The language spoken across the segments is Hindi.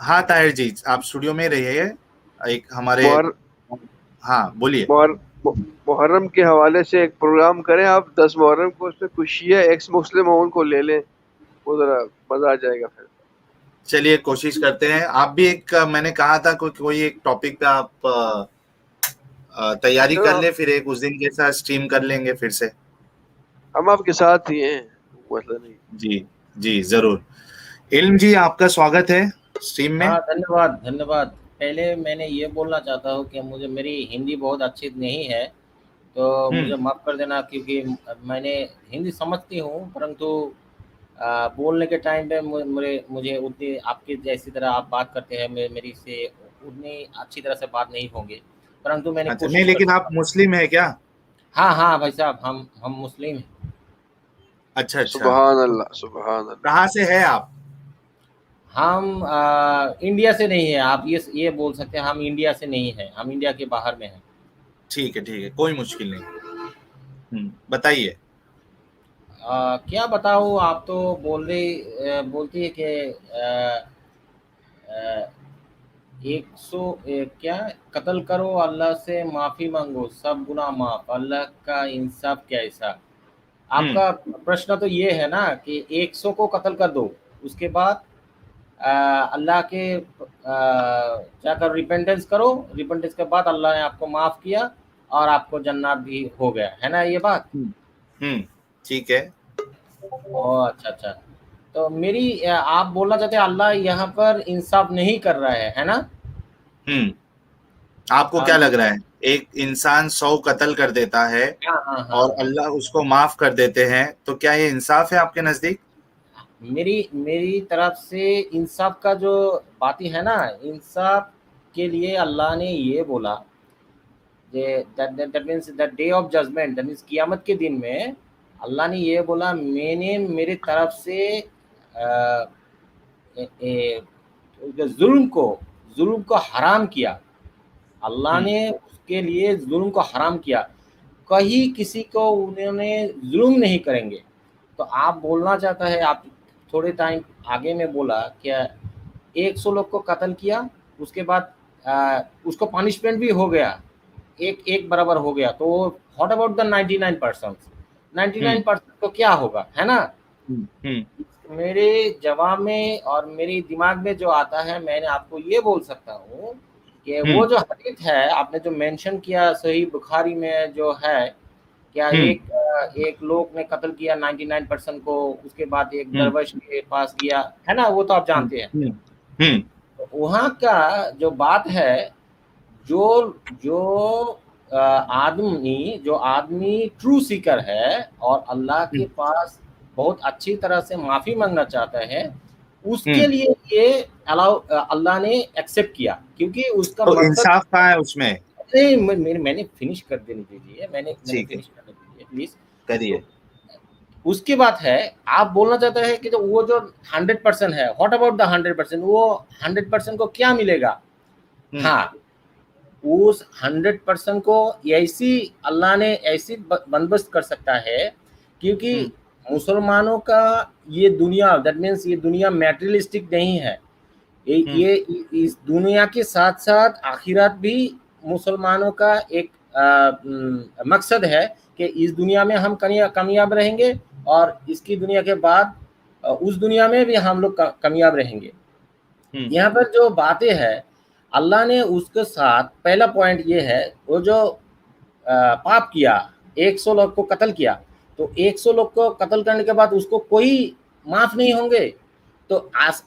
हाँ ताहिर जी, आप स्टूडियो में रहिए। एक हमारे, मुहर हाँ बोलिए। मुहर मुहर्रम के हवाले से एक प्रोग्राम करें आप, 10 मुहर्रम को, उसमें कुछ शिया एक्स मुस्लिम हो उनको ले लें, वो जरा मजा आ जाएगा फिर। चलिए कोशिश करते हैं। आप भी एक, मैंने कहा था कोई एक टॉपिक पे आप तैयारी कर चलो, ले, फिर एक उस दिन के साथ स्ट्रीम कर लेंगे फिर से। हम आपके साथ ही हैं, मसला नहीं। जी जी जरूर। इल्म जी, आपका स्वागत है स्ट्रीम में। हाँ, धन्यवाद, धन्यवाद। पहले मैंने ये बोलना चाहता हूँ कि मुझे मेरी हिंदी बहुत अच्छी नहीं है, तो हम्म। मुझे माफ़ कर देना क्योंकि मैंने हिंदी समझती हूँ, परंतु बोलने के टाइम पे मुझे उतनी आपकी जैसी तरह आप बात करते हैं, मेरी से उतनी अच्छी तरह से बात नहीं होंगी, परंतु मैंने अच्छा, नहीं कोशिश लेकिन आप करूँगा। मुस्लिम है क्या? हाँ, हाँ, भाई साहब, हम मुस्लिम हैं। अच्छा अच्छा। सुबहान अल्लाह, सुबहान अल्लाह। कहाँ से है आप? हम इंडिया से नहीं हैं, आप ये बोल सकते हैं, हम इंडिया से नहीं हैं, हम इंडिया के बाहर में हैं। ठीक है, कोई मुश्किल नहीं। बताइए। क्या बताऊँ, आप तो बोलती है कि 100 क्या, कत्ल करो अल्लाह से माफ़ी मांगो सब गुनाह माफ़, अल्लाह का इंसाफ कैसा। हम्म आपका प्रश्न तो ये है ना कि 100 को कत्ल कर दो, उसके बाद अल्लाह के जाकर रिपेंटेंस करो, रिपेंटेंस के बाद अल्लाह ने आपको माफ़ किया और आपको जन्नत भी हो गया, है ना ये बात? हम्म हम्म, ठीक है। ओह! अच्छा, अच्छा। तो आप बोलना चाहते हैं अल्लाह यहाँ पर इंसाफ नहीं कर रहा है ना? हम्म आपको क्या लग रहा है? एक इंसान 100 कत्ल कर देता है हाँ, हाँ, हाँ, और हाँ। अल्लाह उसको माफ कर देते हैं, तो क्या ये इंसाफ है आपके नजदीक? मेरी मेरी तरफ से इंसाफ का जो बातें है ना, इंसाफ के लिए अल्लाह ने ये बोला, that means the day of judgement, that means कियामत के दिन में अल्लाह ने ये बोला, मैंने मेरी तरफ से जुल्म को हराम किया। अल्लाह हम्म ने उसके लिए जुल्म को हराम किया, कहीं किसी को उन्होंने जुल्म नहीं करेंगे। तो आप बोलना चाहता है, आप थोड़े टाइम आगे में बोला क्या, 100 लोग को कत्ल किया, उसके बाद उसको पनिशमेंट भी हो गया, एक एक बराबर हो गया, तो व्हाट अबाउट द 99%? हम्म 99% तो क्या होगा, है ना? हम्म हम्म मेरे जवाब में और मेरे दिमाग में जो आता है, मैंने आपको ये बोल सकता हूँ कि वो हम्म जो हदीस है आपने जो मेंशन किया सही बुखारी में जो है, क्या हम्म एक लोग ने कत्ल किया 99% को, उसके बाद एक हम्म दरवेश के पास गया, है ना? वो तो आप हम्म जानते हैं। हम्म हम्म तो वहाँ का जो बात है, जो जो जो आदमी ट्रू सीकर है और अल्लाह के हम्म पास बहुत अच्छी तरह से माफ़ी मांगना चाहता है, उसके हम्म। लिए ये अल्लाह ने एक्सेप्ट किया, क्योंकि उसका तो मकसद। इंसाफ कहाँ है उसमें? नहीं, मैंने फिनिश कर देने दीजिए, मैंने ठीक है, फिनिश करने दीजिए प्लीज़। करिए। तो उसकी बात है, आप बोलना चाहते हैं कि जो वो जो 100% है, व्हाट अबाउट द 100%, वो 100% को क्या मिलेगा? हम्म हाँ, उस 100% को ऐसी अल्लाह ने ऐसी बंदोबस्त कर सकता है, क्योंकि हम्म मुसलमानों का ये दुनिया, दैट मीन्स ये दुनिया मैटेरियलिस्टिक नहीं है। हम्म ये इस दुनिया के साथ साथ आखिरत भी मुसलमानों का एक मकसद है कि इस दुनिया में हम कामयाब रहेंगे और इसकी दुनिया के बाद उस दुनिया में भी हम लोग कामयाब रहेंगे। हम्म यहाँ पर जो बातें हैं, अल्लाह ने उसके साथ पहला पॉइंट ये है, वो जो पाप किया, 100 लोग को कत्ल किया, तो 100 लोग को कत्ल करने के बाद उसको कोई माफ़ नहीं होंगे। तो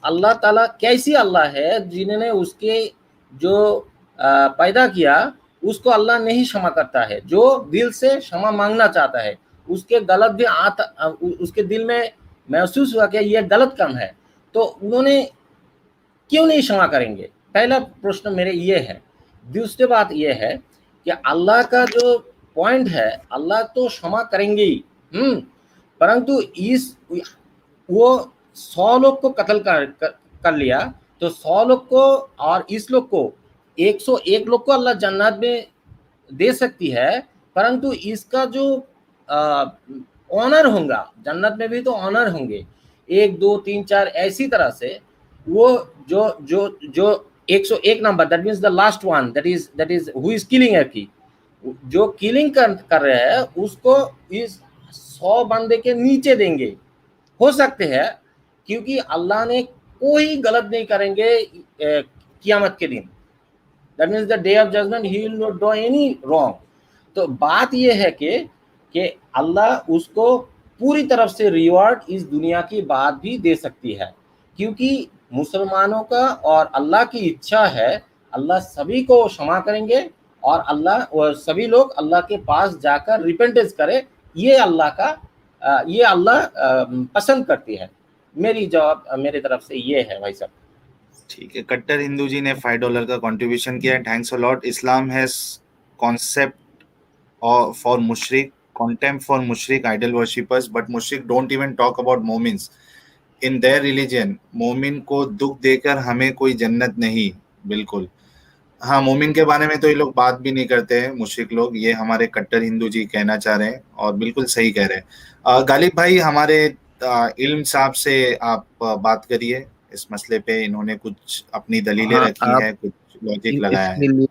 अल्लाह ताला कैसी अल्लाह है, जिन्होंने उसके जो पैदा किया, उसको अल्लाह नहीं क्षमा करता है। जो दिल से क्षमा मांगना चाहता है, उसके गलत भी उसके दिल में महसूस हुआ कि ये गलत काम है, तो उन्होंने क्यों नहीं क्षमा करेंगे? पहला प्रश्न मेरे ये है। दूसरी बात ये है कि अल्लाह का जो पॉइंट है, अल्लाह तो क्षमा करेंगे ही, परंतु इस वो 100 लोग को कत्ल कर लिया, तो 100 लोग को और इस लोग को 101 लोग को अल्लाह जन्नत में दे सकती है, परंतु इसका जो ऑनर होगा, जन्नत में भी तो ऑनर होंगे, 1 2 3 4 ऐसी तरह से। वो जो जो जो 101 number, that means the last one, that is who is killing की, जो किलिंग कर रहे हैं उसको इस 100 बंदे के नीचे देंगे। हो सकते हैं, क्योंकि अल्लाह ने कोई गलत नहीं करेंगे कियामत के दिन, that means the day of judgement he will not do any wrong. तो बात ये है कि अल्लाह उसको पूरी तरफ से रिवॉर्ड इस दुनिया की बात भी दे सकती है, क्योंकि मुसलमानों का और अल्लाह की इच्छा है अल्लाह सभी को क्षमा करेंगे और सभी लोग अल्लाह के पास जाकर रिपेंटेंस करें। ये अल्लाह पसंद करती है। मेरी जवाब मेरे तरफ से ये है भाई साहब। ठीक है, कट्टर हिंदू जी ने $5 का कंट्रीब्यूशन किया, thanks a lot. Islam has concept for mushrik, contempt for mushrik idol worshippers, but mushrik don't even talk about मोमिन्स in their religion। मोमिन को दुख देकर हमें कोई जन्नत नहीं। बिल्कुल, हाँ, मोमिन के बारे में तो ये लोग बात भी नहीं करते हैं मुशरिक लोग, ये हमारे कट्टर हिंदू जी कहना चाह रहे हैं और बिल्कुल सही कह रहे हैं। गालिब भाई, हमारे इल्म साहब से आप बात करिए इस मसले पे, इन्होंने कुछ अपनी दलीलें हाँ, रखी आप है, कुछ लॉजिक लगाया है।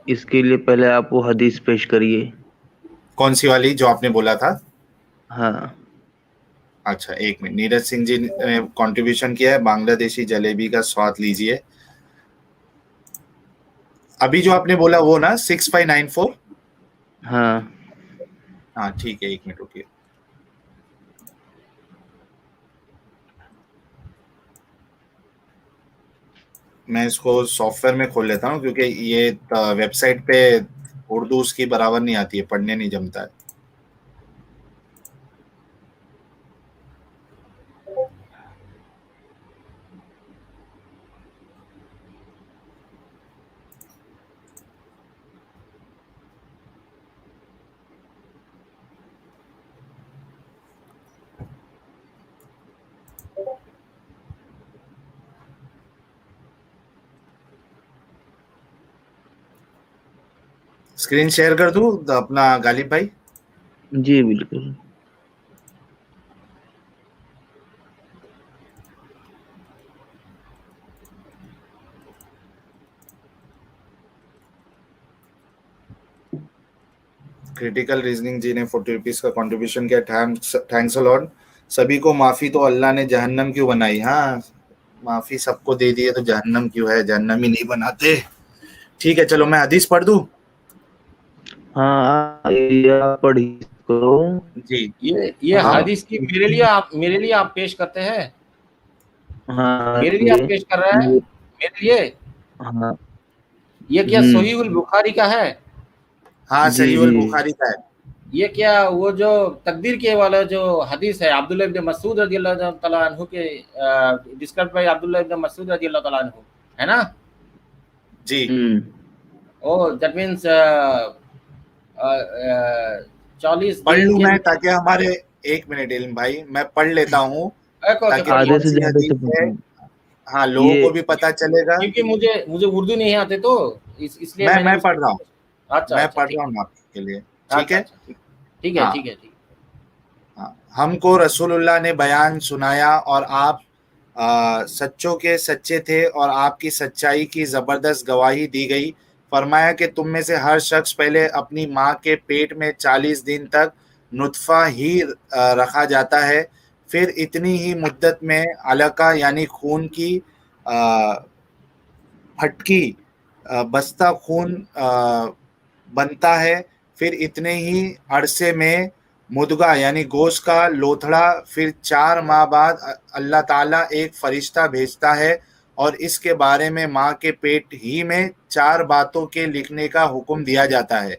इसके लिए पहले आप वो हदीस पेश करिए। कौन सी वाली जो आपने बोला था? हाँ, अच्छा, एक मिनट। नीरज सिंह जी ने कंट्रीब्यूशन किया है, बांग्लादेशी जलेबी का स्वाद लीजिए। अभी जो आपने बोला वो ना 6594। हाँ, हाँ ठीक है, एक मिनट रुकिए। मैं इसको सॉफ्टवेयर में खोल लेता हूँ, क्योंकि ये वेबसाइट पे उर्दू उसकी बराबर नहीं आती है, पढ़ने नहीं जमता है। स्क्रीन शेयर कर दूं अपना गालिब भाई? जी बिल्कुल। क्रिटिकल रीजनिंग जी ने ₹40 का कंट्रीब्यूशन किया, थैंक्स अ लॉट। सभी को माफी तो अल्लाह ने जहन्नम क्यों बनाई? हाँ, माफी सबको दे दी है तो जहन्नम क्यों है? जहन्नम ही नहीं बनाते। ठीक है, चलो मैं हदीस पढ़ दूं। हाँ, आप पढ़ी करो। जी, ये हाँ हदीस की मेरे लिए आप पेश करते हैं, हाँ, मेरे लिए आप पेश कर रहे हैं, मेरे लिए। हाँ, ये क्या सहीहुल बुखारी का है? हाँ, जी सहीहुल जी, बुखारी का है। ये क्या वो जो तकदीर के वाला जो हदीस है अब्दुल्लाह इब्न मसूद रज़ियल्लाहु तआला अन्हु के, डिस्क्राइब्ड बाय अब्दुल्लाह इब्न मसूद रज़ियल्लाहु तआला अन्हु, है ना? जी, ओ दैट मींस 40 पढ़ दिन लूं के मैं, ताकि हमारे, एक मिनट इल्म भाई, मैं पढ़ लेता हूँ ओके ताकि पढ़ आधे लो, कौन से सी ज्यादा हदीस तो है, पता हाँ, लोगों ये को भी पता चलेगा। क्योंकि मुझे उर्दू नहीं आते, तो इसलिए मैंने मैं उसको। पढ़ रहा हूँ, अच्छा मैं अच्छा पढ़ ठीक, रहा हूँ आपके लिए, ठीक अच्छा है? अच्छा ठीक है हाँ, ठीक है ठीक। हाँ, हमको रसूलुल्लाह ने बयान सुनाया और आप सच्चों के सच्चे थे और आपकी सच्चाई की जबरदस्त गवाही दी गई। फरमाया कि तुम में से हर शख्स पहले अपनी माँ के पेट में 40 दिन तक नुत्फा ही रखा जाता है, फिर इतनी ही मुद्दत में अलका यानी खून की अ, फटकी बस्ता खून बनता है, फिर इतने ही अरसे में मुद्गा यानी गोश्त का लोथड़ा, फिर 4 माह बाद अल्लाह ताला एक फरिश्ता भेजता है और इसके बारे में माँ के पेट ही में 4 बातों के लिखने का हुक्म दिया जाता है।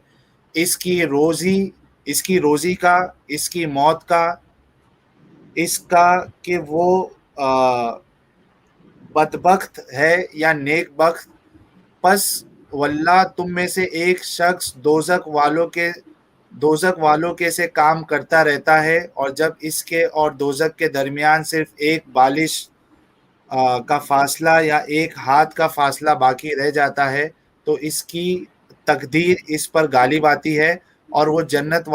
इसकी रोजी इसकी रोजी का, इसकी मौत का, इसका कि वो बदबख्त है या नेक बख्त। पस वल्लाह तुम में से एक शख्स दोजक वालों के से काम करता रहता है, और जब इसके और दोजक के दरमियान सिर्फ एक बालिश का फासला या एक हाथ का फासला बाकी रह जाता है, तो इसकी तकदीर इस पर गालिब आती है और वो जन्नत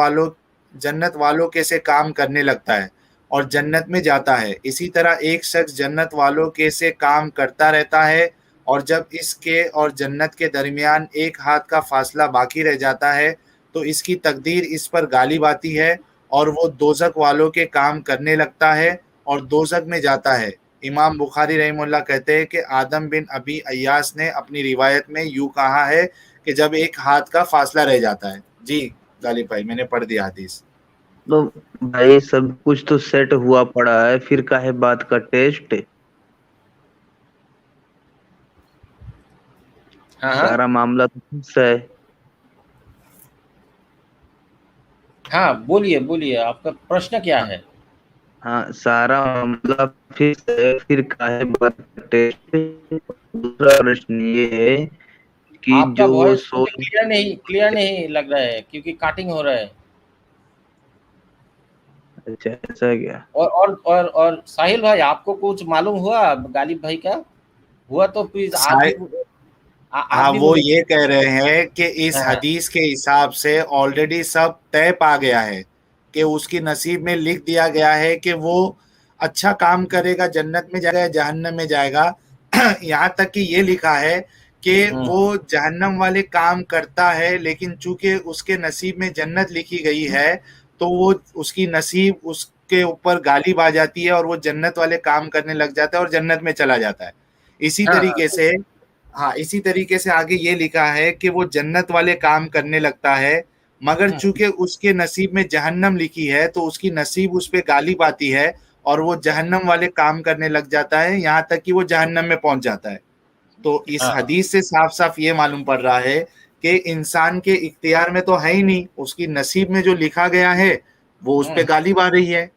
वालों के से काम करने लगता है और जन्नत में जाता है। इसी तरह एक शख्स जन्नत वालों के से काम करता रहता है और जब इसके और जन्नत के दरमियान एक हाथ का फासला बाकी रह जाता है तो इसकी तकदीर इस पर गालिब आती है और वो दोजक वालों के काम करने लगता है और दोजक में जाता है। इमाम बुखारी रहमतुल्लाह कहते हैं कि आदम बिन अबी अय्यास ने अपनी रिवायत में यूं कहा है कि जब एक हाथ का फासला रह जाता है। जी गालिब भाई, मैंने पढ़ दिया हदीस। तो भाई सब कुछ तो सेट हुआ पड़ा है, फिर काहे बात का टेस्ट? हाँ हाँ सारा मामला तो फिक्स है। हाँ, बोलिए बोलिए, आपका प्रश्न क्या हाँ, है? हाँ, सारा मामला फिक्स है, फिर काहे बात का टेस्ट? दूसरा प्रश्न ये है कि आपका जो वॉइस सोल, मुझे क्लियर नहीं लग रहा है, क्योंकि काटिंग हो रहा है। अच्छा ऐसा क्या? और साहिल भाई, आपको कुछ मालूम हुआ गालिब भाई का? हुआ तो प्लीज आप भी आप हाँ, भी वो बोले। ये कह रहे हैं कि इस हाँ हाँ हदीस के हिसाब से ऑलरेडी सब तय पा गया है कि उसकी नसीब में लिख दिया गया है कि वो अच्छा काम करेगा, जन्नत में जाएगा या जहन्नम में जाएगा। यहाँ तक कि ये लिखा है कि हम्म, वो जहन्नम वाले काम करता है, लेकिन चूंकि उसके नसीब में जन्नत लिखी गई है तो वो उसकी नसीब उसके ऊपर गालिब आ जाती है और वो जन्नत वाले काम करने लग जाता है और जन्नत में चला जाता है। इसी हाँ तरीके हाँ से हाँ, इसी तरीके से आगे ये लिखा है कि वो जन्नत वाले काम करने लगता है, मगर हम्म, चूंकि उसके नसीब में जहन्नम लिखी है तो उसकी नसीब उस पे गालिब आती है और वो जहन्नम वाले काम करने लग जाता है, यहाँ तक कि वो जहन्नम में पहुंच जाता है। तो इस हाँ हाँ हदीस से साफ साफ ये मालूम पड़ रहा है कि इंसान के इख्तियार में तो है ही नहीं, उसकी नसीब में जो लिखा गया है वो उस पे हम्म, गालिब आ रही है।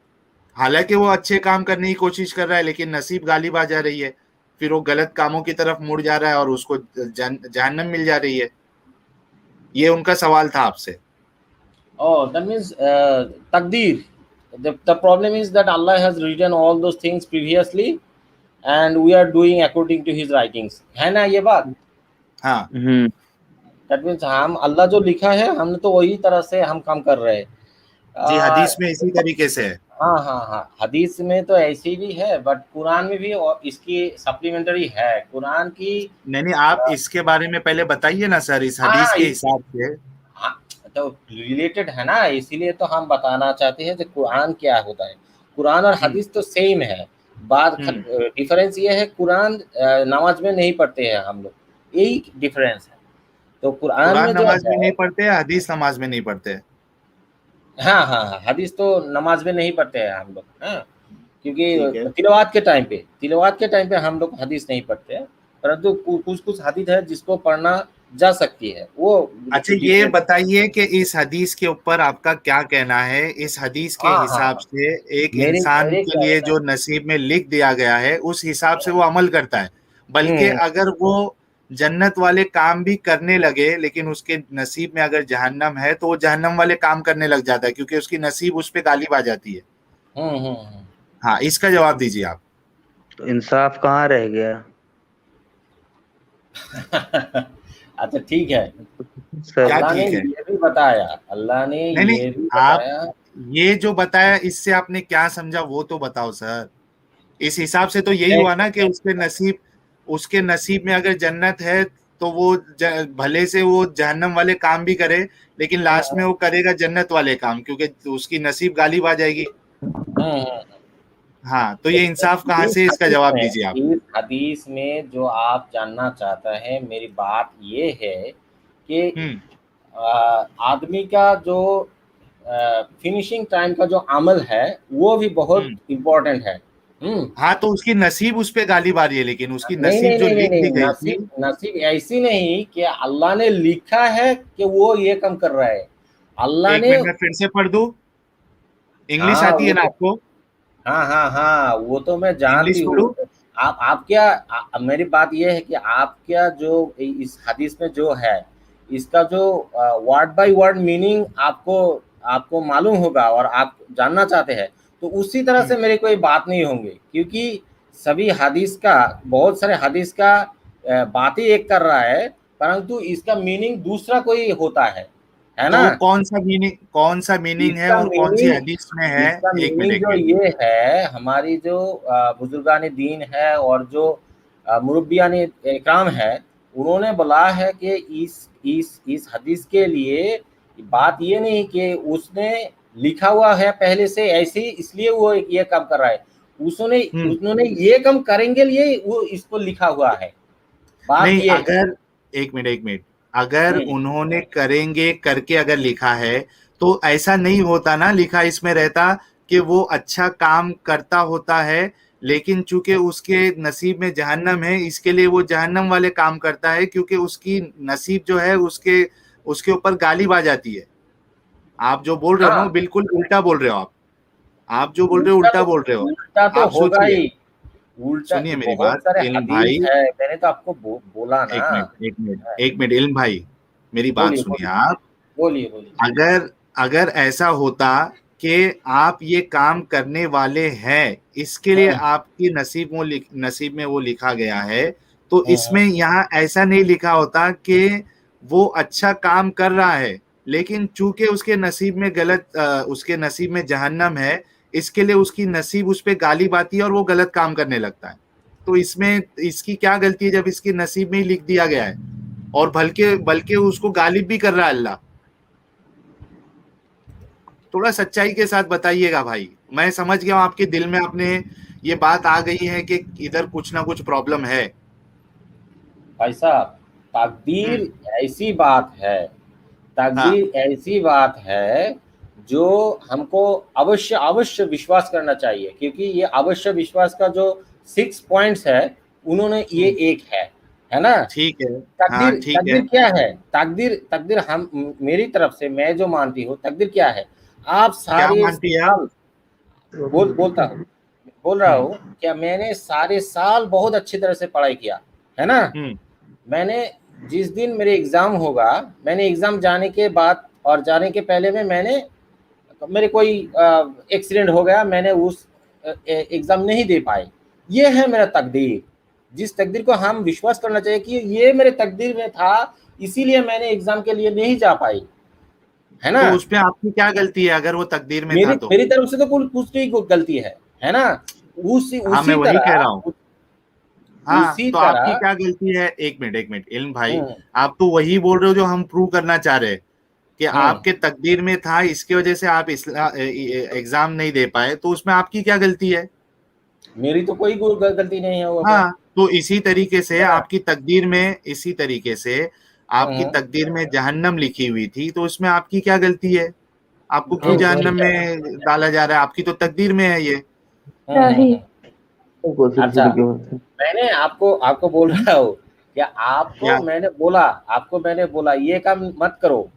हालांकि वो अच्छे काम करने की कोशिश कर रहा है लेकिन नसीब गालिब आ जा रही है, फिर वो गलत कामों की तरफ मुड़ जा रहा है और उसको जहन्नम मिल जा रही है। ये उनका सवाल था आपसे। Oh, that means takdir. The problem is that Allah has written all those things previously, and we are doing according to His writings. है ना ये बात? हाँ That means हम अल्लाह जो लिखा है हमने तो वही तरह से हम काम कर रहे हैं। जी, आ, हदीस में इसी तरीके से है। हाँ हाँ हाँ, हदीस में तो ऐसी भी है, बट कुरान में भी और इसकी सप्लीमेंट्री है कुरान की। नहीं नहीं, आप इसके बारे में पहले बताइए ना सर, इस हाँ हदीस हाँ, के हिसाब से। हाँ, तो रिलेटेड है ना, इसीलिए तो हम बताना चाहते हैं कि कुरान क्या होता है। कुरान और हम्म हदीस तो सेम है। बात हम्म डिफरेंस ये है, कुरान नमाज में नहीं पढ़ते हैं हम लोग, यही डिफरेंस है। तो कुरान कुरान में जो नमाज में है, नहीं पढ़ते, हदीस नमाज में नहीं पढ़ते। हाँ हाँ हाँ, हदीस तो नमाज में नहीं पढ़ते हैं हम लोग, हाँ, ठीक है। क्योंकि तिलावत के टाइम पे हम लोग हदीस नहीं पढ़ते हैं। परंतु कुछ कुछ हदीस है जिसको पढ़ना जा सकती है, वो अच्छा, ये डिफरेंट। बताइए कि इस हदीस के ऊपर आपका क्या कहना है। इस हदीस के हाँ हाँ हिसाब हाँ, से एक मेरे इंसान मेरे के क्या लिए रहता जो नसीब में लिख दिया गया है उस हिसाब से है। वो अमल करता है, बल्कि हम्म, अगर वो जन्नत वाले काम भी करने लगे लेकिन उसके नसीब में अगर जहन्नम है तो वो जहन्नम वाले काम करने लग जाता है क्योंकि उसकी नसीब उस पर गालिब आ जाती है। हम्म। हाँ, इसका जवाब दीजिए आप। तो इंसाफ कहाँ रह गया? अच्छा ठीक है। सर, क्या अल्लाह ने ठीक है? ये भी बताया, अल्लाह ने नहीं नहीं, ये भी आप बताया। ये जो बताया इससे आपने क्या समझा वो तो बताओ सर। इस हिसाब से तो यही एक हुआ ना कि उसके नसीब में अगर जन्नत है तो वो भले से वो जहन्नम वाले काम भी करे लेकिन लास्ट में वो करेगा जन्नत वाले काम क्योंकि उसकी नसीब गालिब आ जाएगी। हम्म। हाँ, तो ये इंसाफ कहाँ से, इसका जवाब दीजिए आप। इस हदीस में जो आप जानना चाहता है, मेरी बात ये है कि हम्म आदमी का जो फिनिशिंग टाइम का जो अमल है वो भी बहुत हम्म इम्पोर्टेंट है। हम्म। हाँ, तो उसकी नसीब उस पे गालिब आ रही है लेकिन उसकी नहीं नसीब नहीं जो नहीं नहीं लिख दी नहीं, गई थी। नसीब नसीब ऐसी नहीं कि अल्लाह ने लिखा है कि वो ये काम कर रहा है। अल्लाह एक ने, मिनट में फिर से पढ़ दूं, इंग्लिश हाँ आती है वो ना तो, आपको? हाँ हाँ हाँ, वो तो मैं इंग्लिश जानती हूँ। पढ़ूं? आप क्या, मेरी बात ये है कि आप क्या जो इस हदीस में जो है इसका जो वर्ड बाय वर्ड मीनिंग आपको आपको मालूम होगा और आप जानना चाहते हैं, तो उसी तरह हम्म से मेरी कोई बात नहीं होंगी, क्योंकि सभी हदीस का, बहुत सारे हदीस का बात ही एक कर रहा है, परंतु इसका मीनिंग दूसरा कोई होता है। है ना। तो कौन सा मीनिंग है इसका और कौन सी मीनिंग हदीस में है? इसका एक मिनट मीनिंग एक जो मिनट। ये है, हमारी जो बुजुर्गान दीन है और जो मुरब्बियान इकराम है, उन्होंने बोला है कि इस हदीस के लिए बात ये नहीं कि उसने लिखा हुआ है पहले से ऐसे ही इसलिए वो ये काम कर रहा है, उन्होंने ये काम करेंगे लिए वो इसको लिखा हुआ है। बात नहीं, ये है। अगर एक मिनट, अगर उन्होंने करेंगे करके अगर लिखा है तो ऐसा नहीं होता ना, लिखा इसमें रहता कि वो अच्छा काम करता होता है, लेकिन चूंकि उसके नसीब में जहन्नम है इसके लिए वो जहन्नम वाले काम करता है, क्योंकि उसकी नसीब जो है उसके उसके ऊपर गालिब आ जाती है। आप जो बोल रहे हो ना वो हाँ, बिल्कुल उल्टा बोल रहे हो आप जो बोल रहे हो उल्टा बोल रहे हो। उल्टा तो आप होगा सोचिए, ही। उल्टा सुनिए मेरी बहुत बात सारे इल्म हदीस भाई। है, मैंने तो आपको बोला ना। एक मिनट इल्म भाई, मेरी बात बोलिए सुनिए बोलिए आप। बोलिए बोलिए। अगर अगर ऐसा होता कि आप ये काम करने वाले हैं, इसके लिए हम्म आपकी नसीब में वो लिखा गया है, तो हम्म इसमें यहाँ ऐसा नहीं लिखा होता कि वो अच्छा काम कर रहा है, लेकिन चूंकि उसके नसीब में जहन्नम है, इसके लिए उसकी नसीब उस पर गालिब आती है और वो गलत काम करने लगता है। तो इसमें इसकी क्या गलती है जब इसके नसीब में ही लिख दिया गया है, और बल्कि बल्कि उसको गालिब भी कर रहा है अल्लाह। थोड़ा सच्चाई के साथ बताइएगा भाई। मैं समझ गया हूं आपके दिल में अपने ये बात आ गई है कि इधर कुछ ना कुछ प्रॉब्लम है। भाई साहब, तकदीर ऐसी बात है, हाँ तकदीर ऐसी बात है जो हमको अवश्य अवश्य विश्वास करना चाहिए, क्योंकि ये अवश्य विश्वास का जो 6 पॉइंट्स है, उन्होंने ये एक है ना। ठीक है। हाँ तकदीर ठीक है। तकदीर क्या है? तकदीर तकदीर हम मेरी तरफ से मैं जो मानती हूँ, तकदीर क्या है? आप क्या सारे मानती है आप? साल बोलता हूँ, बोल रहा हूँ क्या, मैंने सारे साल बहुत अच्छी तरह से पढ़ाई किया, है ना। हम्म मैंने जिस दिन मेरे एग्जाम होगा, मैंने एग्जाम जाने के बाद और जाने के पहले में मेरे कोई एक्सीडेंट हो गया, मैंने उस एग्जाम नहीं दे पाए। ये है मेरा तकदीर, जिस तकदीर को हम विश्वास करना चाहिए कि ये मेरे तकदीर में था, इसीलिए मैंने एग्जाम के लिए नहीं जा पाई, है ना। तो उसमें आपकी क्या गलती है अगर वो तकदीर में था मेरी तो? मेरी तरफ से तो कुछ नहीं गलती है ना। उसी हाँ मैं उसी वही कह रहा हूँ। तरह हाँ उसी तो आपकी तरह क्या गलती है? एक मिनट इल्म भाई, हम्म आप तो वही बोल रहे हो जो हम प्रूव करना चाह रहे हैं कि हम्म आपके तकदीर में था, इसकी वजह से आप एग्जाम नहीं दे पाए, तो उसमें आपकी क्या गलती है? मेरी तो कोई गलती नहीं है वो पे, हाँ तो इसी तरीके से है ना। आपकी हम्म तकदीर में जहन्नम लिखी हुई थी, तो उसमें आपकी क्या गलती है? आपको क्यों मेरी जहन्नम क्या? में डाला जा रहा है? आपकी तो तकदीर में है ये। हम्म। अच्छा, क्या मैंने आपको आपको बोल रहा हूँ क्या, क्या आपको मैंने बोला ये काम मत करो,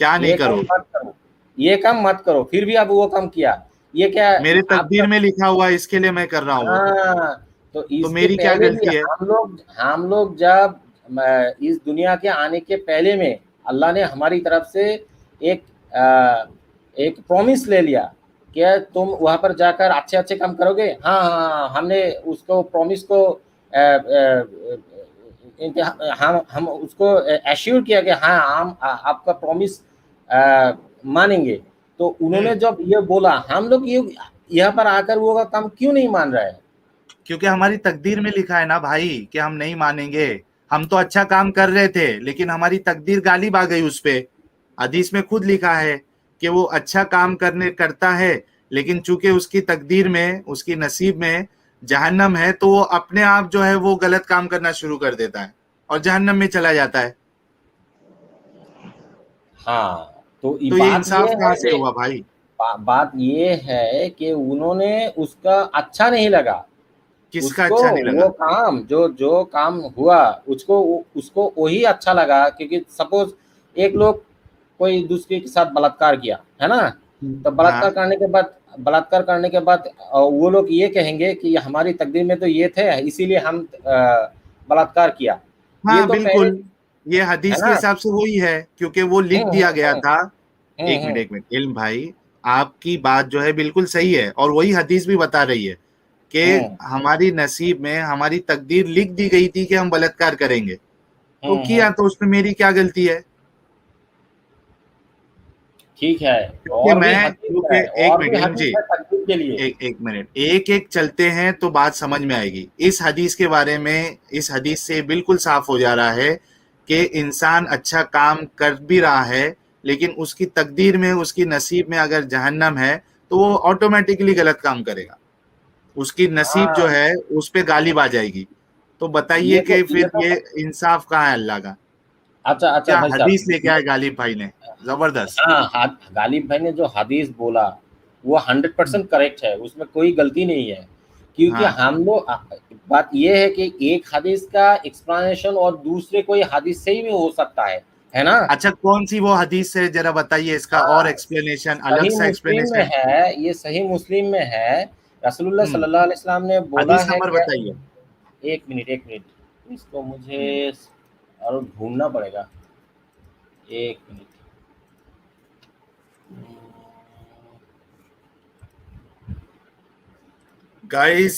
क्या नहीं ये काम करो? मत करो, ये काम मत करो, फिर भी आप वो काम किया। ये क्या मेरे आपका? तकदीर में लिखा हुआ है, इसके लिए मैं कर रहा हूँ वो। हाँ, तो तो इसके मेरी क्या पहले भी गलती है? हम लोग जब इस दुनिया के आने के पहले में अल्लाह ने हमारी तरफ से एक एक प्रॉमिस ले लिया कि तुम वहां पर जाकर अच्छे अच्छे काम करोगे। हाँ हाँ हाँ, हमने उसको प्रॉमिस को हम उसको एश्योर किया कि हाँ हम आपका प्रॉमिस मानेंगे। तो उन्होंने हम्म जब ये बोला, हम लोग ये यहाँ पर आकर वो काम क्यों नहीं मान रहे हैं? क्योंकि हमारी तकदीर में लिखा है ना भाई कि हम नहीं मानेंगे। हम तो अच्छा काम कर रहे थे, लेकिन हमारी तकदीर गालिब आ गई उस पे। हदीस में खुद लिखा है कि वो अच्छा काम करता है, लेकिन चूंकि उसकी तकदीर में, उसकी नसीब में जहन्नम है, तो वो अपने आप जो है वो गलत काम करना शुरू कर देता है और जहन्नम में चला जाता है। हाँ, तो ये तो ये बात ये इंसाफ है कहाँ से कि हुआ भाई? बात ये है कि उन्होंने उसका अच्छा नहीं लगा, किसका उसको अच्छा नहीं वो लगा? काम जो जो काम हुआ, उसको वही अच्छा लगा, क्योंकि सपोज एक लोग कोई दूसरे के साथ बलात्कार किया, है ना। तो हाँ बलात्कार करने के बाद वो लोग ये कहेंगे कि हमारी तकदीर में तो ये थे, इसीलिए हम बलात्कार किया। ये हाँ तो पहले, बिल्कुल, ये है हदीस के ना। हिसाब से वही है, क्योंकि वो लिख दिया गया हम्म था। हम्म एक मिनट इल्म भाई, आपकी बात जो है बिल्कुल सही है, और वही हदीस भी बता रही है कि हम्म हमारी नसीब में, हमारी तकदीर लिख दी गई थी कि हम बलात्कार करेंगे, तो हम्म किया, तो उसमें मेरी क्या गलती है? ठीक है, क्योंकि और भी मैं हदीस क्योंकि है, एक और मिनट भी इलम हदीस जी, है तकलीफ के लिए। एक मिनट, एक एक चलते हैं तो बात समझ में आएगी। इस हदीस के बारे में, इस हदीस से बिल्कुल साफ हो जा रहा है कि इंसान अच्छा काम कर भी रहा है, लेकिन उसकी तकदीर में, उसकी नसीब में अगर जहन्नम है तो वो ऑटोमेटिकली गलत काम करेगा, उसकी नसीब जो हाँ, है उस पे गालिब आ जाएगी। तो बताइए कि ये फिर तो ये इंसाफ कहाँ है अल्लाह का? अच्छा अच्छा क्या भाई हदीस साहब, लेके आए गालिब भाई ने, जबरदस्त। हाँ, गालिब भाई ने जो हदीस बोला वो 100% करेक्ट है, उसमें कोई गलती नहीं है। क्योंकि हाँ, हम लोग, बात ये है कि एक हदीस का एक्सप्लेनेशन और दूसरे कोई हदीस से ही भी हो सकता है ना। अच्छा कौन सी वो हदीस है, जरा बताइए इसका और हाँ, एक्सप्लेनेशन, अलग सही सा मुस्लिम में एक्सप्लेनेशन। है, ये सही मुस्लिम में है। रसूलुल्लाह हम्म, सल्लल्लाहु अलैहि वसल्लम ने बोला हदीस है नंबर कि, बताइए। एक मिनट, इसको मुझे हम्म, और ढूंढना पड़ेगा, एक मिनट। गाइस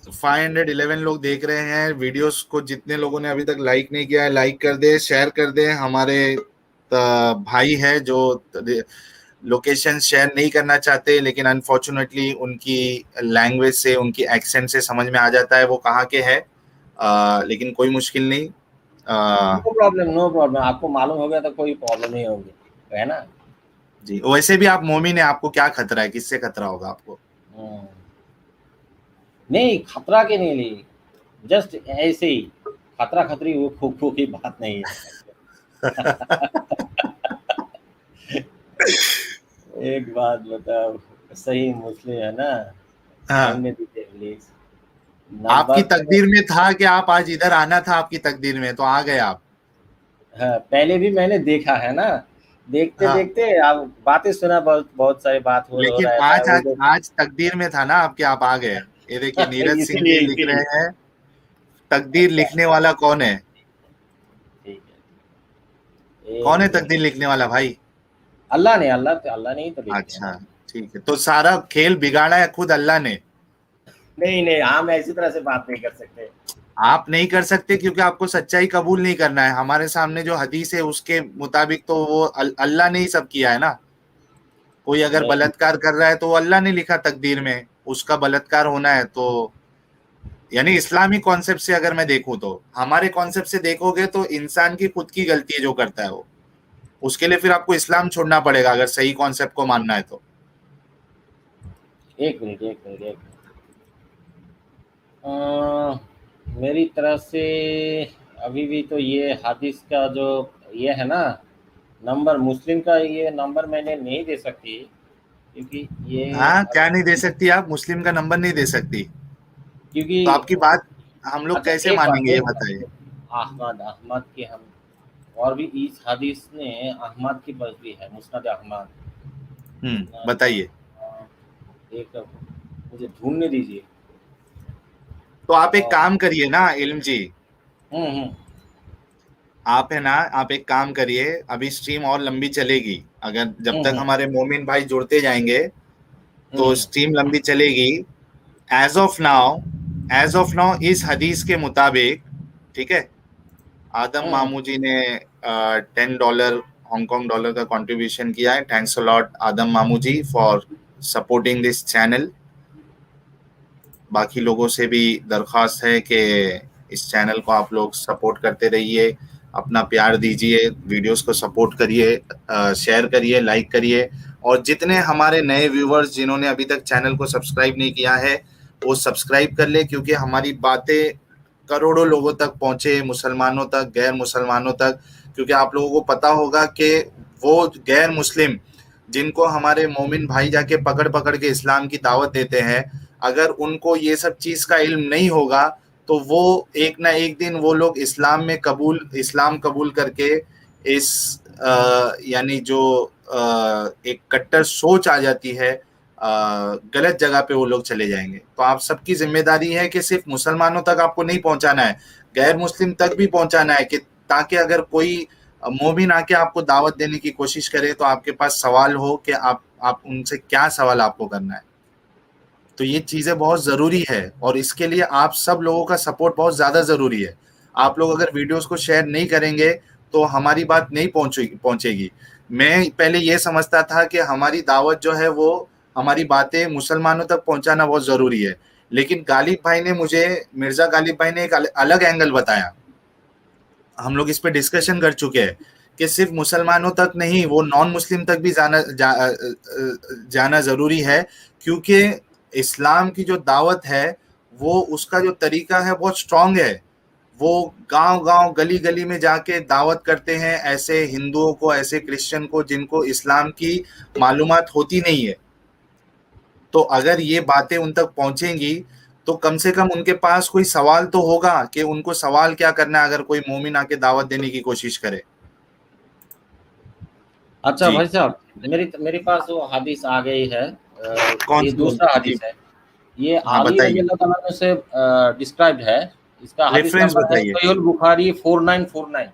511 लोग देख रहे हैं वीडियोस को, जितने लोगों ने अभी तक लाइक नहीं किया है लाइक कर दे, शेयर कर दे। हमारे भाई है जो लोकेशन शेयर नहीं करना चाहते, लेकिन अनफॉर्चुनेटली उनकी लैंग्वेज से, उनकी एक्सेंट से समझ में आ जाता है वो कहाँ के हैं। लेकिन कोई मुश्किल नहीं। अ, नो प्रॉब्लम, नो प्रॉब्लम, आपको मालूम हो गया तो कोई प्रॉब्लम नहीं होगी, है ना। जी, वैसे भी आप मोमिन है, आपको क्या खतरा है, किससे खतरा होगा आपको? हम्म, नहीं, खतरा के नहीं लिए, जस्ट ऐसे ही, खतरा खतरी वो खो खो की बात नहीं है। एक बात बताओ, सही मुस्लिम है ना, हाँ, ढूंढने दीजिए प्लीज। आपकी नंबर तो, तकदीर में था कि आप आज इधर आना था, आपकी तकदीर में तो आ गए आप। हाँ, पहले भी मैंने देखा है ना, देखते हाँ, देखते आप बातें सुना, बहुत बहुत सारी बात हो लेकिन रहता है आज वो आज जो। आज तकदीर में था ना आपके, आप आ गए। ये देखिए नीरज सिंह इसीलिए जी लिख इसीलिए, रहे हैं, तकदीर अच्छा, लिखने वाला कौन है? ठीक है, कौन एक है मिनट। तकदीर लिखने वाला भाई? अल्लाह ने ही तो लिख दिया अच्छा, ना। ठीक है, तो सारा खेल बिगाड़ा है खुद अल्लाह ने। नहीं नहीं, हम ऐसी तरह से बात नहीं कर सकते। आप नहीं कर सकते क्योंकि आपको सच्चाई कबूल नहीं करना है। हमारे सामने जो हदीस है उसके मुताबिक तो वो अल्लाह ने ही सब किया है ना। कोई अगर नहीं, बलात्कार कर रहा है तो वो अल्लाह ने लिखा तकदीर में, उसका बलात्कार होना है। तो यानी इस्लामी कॉन्सेप्ट से अगर मैं देखूं, तो हमारे कॉन्सेप्ट से देखोगे तो इंसान की खुद की गलती है जो करता है वो, उसके लिए फिर आपको इस्लाम छोड़ना पड़ेगा अगर सही कॉन्सेप्ट को मानना है तो। एक मिनट, मेरी तरफ से अभी भी तो ये हदीस का जो ये है ना, नंबर मुस्लिम का ये नंबर मैंने नहीं दे सकती, क्योंकि ये हाँ, क्या नहीं दे अभी, सकती आप? मुस्लिम का नंबर नहीं दे सकती? क्योंकि, तो आपकी बात हम लोग अच्छा, कैसे मानेंगे ये बताइए? अहमद अहमद के हम, और भी इस हदीस ने अहमद की बजती है, मुस्नद अहमद। बताइए। एक, मुझे ढूंढने दीजिए। तो आप एक और काम करिए ना इल्म जी, हम्म, आप है ना, आप एक काम करिए, अभी स्ट्रीम और लंबी चलेगी, अगर जब तक हम्म, हमारे मोमिन भाई जुड़ते जाएंगे तो हम्म, स्ट्रीम लंबी चलेगी। As of now, as of now इस हदीस के मुताबिक, ठीक है, आदम हम्म, मामू जी ने $10 हांगकांग डॉलर का कंट्रीब्यूशन किया है। थैंक्स अ लॉट आदम मामू जी फॉर सपोर्टिंग दिस चैनल। बाकी लोगों से भी दरख्वास्त है कि इस चैनल को आप लोग सपोर्ट करते रहिए, अपना प्यार दीजिए, वीडियोस को सपोर्ट करिए, शेयर करिए, लाइक करिए। और जितने हमारे नए व्यूवर्स जिन्होंने अभी तक चैनल को सब्सक्राइब नहीं किया है वो सब्सक्राइब कर ले, क्योंकि हमारी बातें करोड़ों लोगों तक पहुंचे, मुसलमानों तक, गैर मुसलमानों तक। क्योंकि आप लोगों को पता होगा कि वो गैर मुस्लिम जिनको हमारे मोमिन भाई जाके पकड़ पकड़ के इस्लाम की दावत देते हैं, अगर उनको ये सब चीज का इल्म नहीं होगा तो वो एक ना एक दिन वो लोग इस्लाम कबूल करके इस यानी जो एक कट्टर सोच आ जाती है, गलत जगह पे वो लोग चले जाएंगे। तो आप सबकी जिम्मेदारी है कि सिर्फ मुसलमानों तक आपको नहीं पहुंचाना है, गैर मुस्लिम तक भी पहुंचाना है, कि ताकि अगर कोई मोमिन आके आपको दावत देने की कोशिश करे तो आपके पास सवाल हो कि आप उनसे क्या सवाल आपको करना है। तो ये चीजें बहुत जरूरी है और इसके लिए आप सब लोगों का सपोर्ट बहुत ज्यादा जरूरी है। आप लोग अगर वीडियोस को शेयर नहीं करेंगे तो हमारी बात नहीं पहुंचेगी। मैं पहले ये समझता था कि हमारी दावत जो है वो हमारी बातें मुसलमानों तक पहुंचाना बहुत जरूरी है, लेकिन गालिब भाई ने मुझे, मिर्जा गालिब भाई ने एक अलग एंगल बताया। हम लोग इस पे डिस्कशन कर चुके हैं कि सिर्फ मुसलमानों तक नहीं, वो नॉन मुस्लिम तक भी जाना जरूरी है, क्योंकि इस्लाम की जो दावत है वो, उसका जो तरीका है बहुत स्ट्रांग है। वो गांव गांव गली गली में जाके दावत करते हैं ऐसे हिंदुओं को, ऐसे क्रिश्चियन को जिनको इस्लाम की मालूमात होती नहीं है। तो अगर ये बातें उन तक पहुंचेंगी तो कम से कम उनके पास कोई सवाल तो होगा कि उनको सवाल क्या करना है अगर कोई मोमिन आके दावत देने की कोशिश करे। अच्छा जी भाई साहब, मेरे पास वो हदीस आ गई है। कौन ये सी? दूसरा जी हदीस है। ये हाँ अली रजी बताइए, अल्लाह तआला अन्हु से डिस्क्राइब्ड है। इसका हदीस रेफरेंस नंबर है बताइए। सहीहुल बुखारी 4949।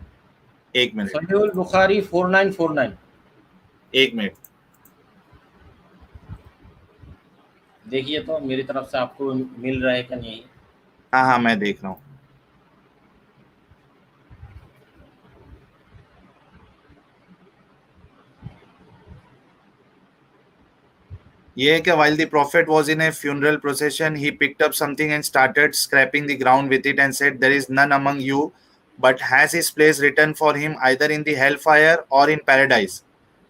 एक मिनट, सहीहुल बुखारी 4949। एक मिनट। देखिए तो मेरी तरफ से आपको मिल रहा है कि नहीं। हाँ हाँ मैं देख रहा हूँ। ये है कि while the prophet was in a funeral procession, he picked up something and started scraping the ground with it and said, "There is none among you, but has his place written for him either in the hellfire or in paradise."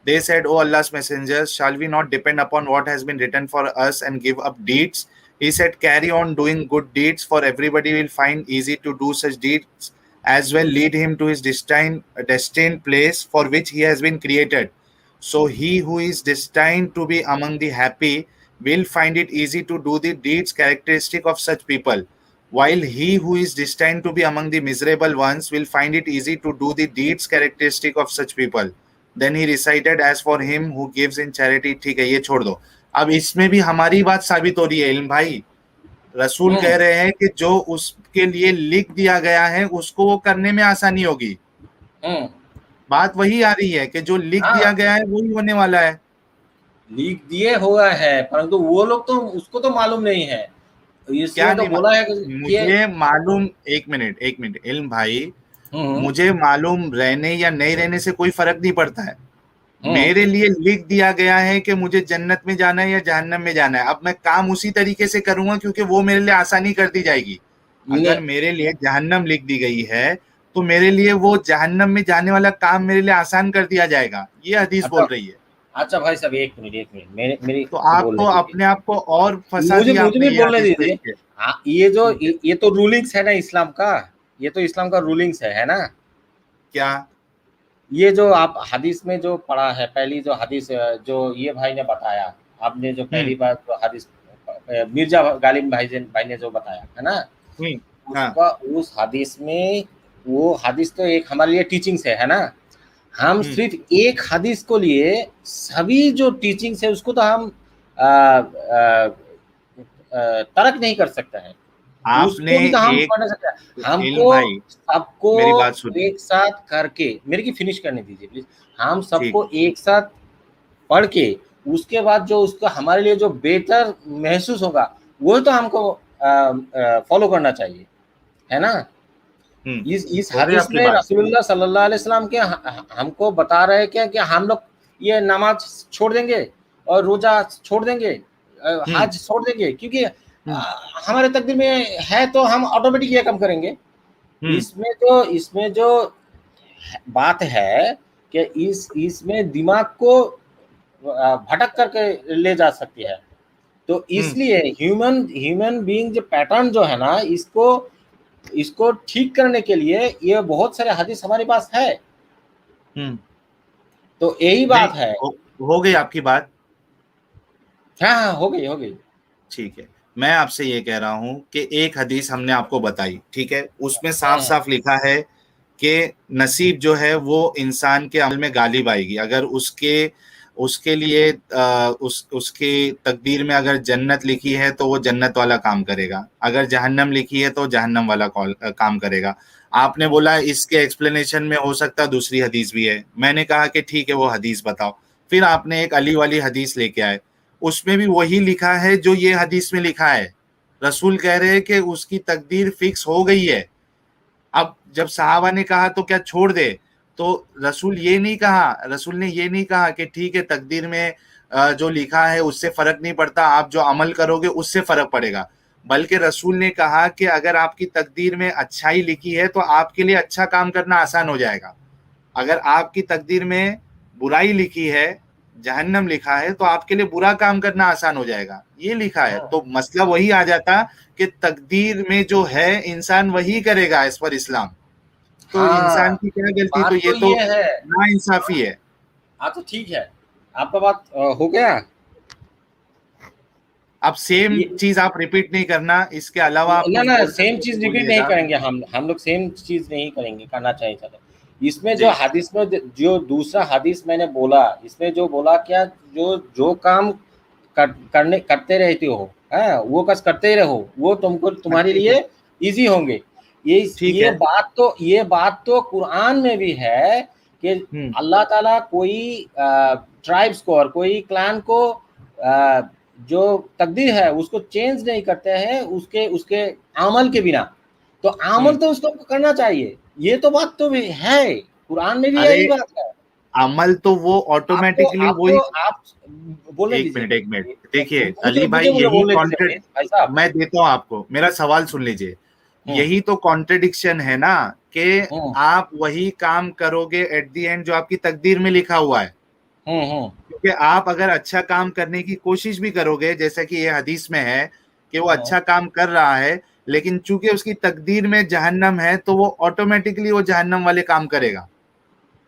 They said, "O Allah's messengers, shall we not depend upon what has been written for us and give up deeds?" He said, "Carry on doing good deeds, for everybody will find easy to do such deeds as well lead him to his destined place for which he has been created. So he who is destined to be among the happy will find it easy to do the deeds characteristic of such people, while he who is destined to be among the miserable ones will find it easy to do the deeds characteristic of such people." Then he recited, "As for him who gives in charity." ठीक है, ये छोड़ दो। अब इसमें भी हमारी बात साबित हो रही है इल्म भाई। रसूल कह रहे हैं कि जो उसके लिए लिख दिया गया है उसको वो करने में आसानी होगी। बात वही आ रही है कि जो लिख हाँ, दिया गया है वही होने वाला है। लिख दिए हुआ है, परंतु वो लोग तो उसको तो मालूम नहीं है। क्या इसलिए तो नहीं बोला है कि मुझे मालूम, एक मिनट इल्म भाई, हम्म मुझे मालूम रहने या नहीं रहने से कोई फर्क नहीं पड़ता है। हम्म मेरे लिए लिख दिया गया है कि मुझे जन्नत में जाना है या जहन्नम में जाना है। अब मैं काम उसी तरीके से करूंगा क्योंकि वो मेरे लिए आसानी कर दी जाएगी। अगर ने- मेरे लिए जहन्नम लिख दी गई है तो मेरे लिए वो जहन्नम में जाने वाला काम मेरे लिए आसान कर दिया जाएगा, ये हदीस अच्छा बोल रही है। अच्छा भाई साहब, एक मिनट मेरी तो आप बोलने तो दीजिए। अपने आप को और फंसा मुझे दिया मुझे आपने भी ये बोलने हदीस देख दीजिए। के। हाँ, ये जो ठीक है, ये तो रूलिंग्स है ना इस्लाम का। ये तो इस्लाम का रूलिंग्स है ना। क्या? ये जो आप हदीस में जो पढ़ा है, पहली जो हदीस जो ये भाई ने बताया, आपने जो हम्म पहली बार जो हदीस मिर्जा गालिब भाई ने जो बताया है ना, हम्म हाँ उसका उस हदीस में, वो हदीस तो एक हमारे लिए टीचिंग्स है ना। हम हम्म सिर्फ एक हदीस को लिए सभी जो टीचिंग्स है उसको तो हम आ, आ, तर्क नहीं कर सकते हैं। आपने उसको भी तो हम एक, पढ़ नहीं सकते। इल्म हमको भाई सबको मेरी बात सुनिए। एक साथ करके, मेरे की फिनिश करने दीजिए प्लीज। हम ठीक, सबको एक साथ पढ़ के उसके बाद जो उसका हमारे लिए जो बेहतर महसूस होगा वो तो हमको फॉलो करना चाहिए, है ना। इस हो गई हदीस आपकी में बात। रसूलुल्लाह सल्लल्लाहु अलैहि वसल्लम के हमको बता रहे हैं क्या कि हम लोग ये नमाज छोड़ देंगे और रोजा छोड़ देंगे, हम्म हज छोड़ देंगे, क्योंकि हम्म हमारे तकदीर में है तो हम ऑटोमेटिक ये काम करेंगे। हम्म इसमें जो बात है कि इसमें दिमाग को भटक करके ले जा सकती है। तो हम्म इसलिए ह्यूमन ह्यूमन बीइंग जो पैटर्न जो है ना, इसको इसको ठीक करने के लिए ये बहुत सारे हदीस हमारे पास है। हम्म तो यही नहीं, बात है। हो गई आपकी बात। हाँ हाँ, हो गई हो गई। ठीक है, मैं आपसे ये कह रहा हूं कि एक हदीस हमने आपको बताई, ठीक है, उसमें साफ हाँ साफ लिखा है कि नसीब जो है वो इंसान के अमल में गालिब आएगी। अगर उसके उसके लिए उसके तकदीर में अगर जन्नत लिखी है तो वो जन्नत वाला काम करेगा, अगर जहन्नम लिखी है तो जहन्नम वाला काम करेगा। आपने बोला इसके एक्सप्लेनेशन में हो सकता दूसरी हदीस भी है। मैंने कहा कि ठीक है वो हदीस बताओ। फिर आपने एक अली वाली हदीस लेके आए, उसमें भी वही लिखा है जो ये हदीस में लिखा है। रसूल कह रहे हैं कि उसकी तकदीर फिक्स हो गई है। अब जब सहाबा ने कहा तो क्या छोड़ दे, तो रसूल ने ये नहीं कहा कि ठीक है तकदीर में जो लिखा है उससे फर्क नहीं पड़ता, आप जो अमल करोगे उससे फर्क पड़ेगा। बल्कि रसूल ने कहा कि अगर आपकी तकदीर में अच्छाई लिखी है तो आपके लिए अच्छा काम करना आसान हो जाएगा, अगर आपकी तकदीर में बुराई लिखी है, जहन्नम लिखा है, तो आपके लिए बुरा काम करना आसान हो जाएगा, ये लिखा है। तो मसला वही आ जाता कि तकदीर में जो है इंसान वही करेगा एज पर इस्लाम, तो इंसान की क्या गलती? तो ये तो नाइंसाफी है। हाँ तो ठीक है, आपका बात हो गया। अब सेम चीज आप रिपीट नहीं करना, इसके अलावा आप ना सेम चीज रिपीट नहीं करेंगे, हम लोग सेम चीज नहीं करेंगे, करना चाहिए था। इसमें जो हदीस में जो दूसरा हदीस मैंने बोला, इसमें जो बोला क्या, जो काम करते रहते हो, है वो कस करते ही रहो, वो तुमको तुम्हारे लिए इजी होंगे। ये बात तो कुरान में भी है कि अल्लाह ताला कोई ट्राइब्स को और कोई क्लान को जो तकदीर है उसको चेंज नहीं करते हैं उसके अमल के बिना, तो अमल तो उसको करना चाहिए। ये तो बात तो भी है, कुरान में भी यही बात है। अमल तो वो ऑटोमेटिकली वही। आप बोले, एक मिनट देखिए अली भाई, यही कॉन्ट्रडिक्शन मैं देता हूँ आपको, मेरा सवाल सुन लीजिए। यही तो कॉन्ट्रडिक्शन है ना कि आप वही काम करोगे एट द एंड जो आपकी तकदीर में लिखा हुआ है। क्योंकि आप अगर अच्छा काम करने की कोशिश भी करोगे, जैसा कि ये हदीस में है कि वो अच्छा काम कर रहा है, लेकिन चूंकि उसकी तकदीर में जहन्नम है तो वो ऑटोमेटिकली वो जहन्नम वाले काम करेगा।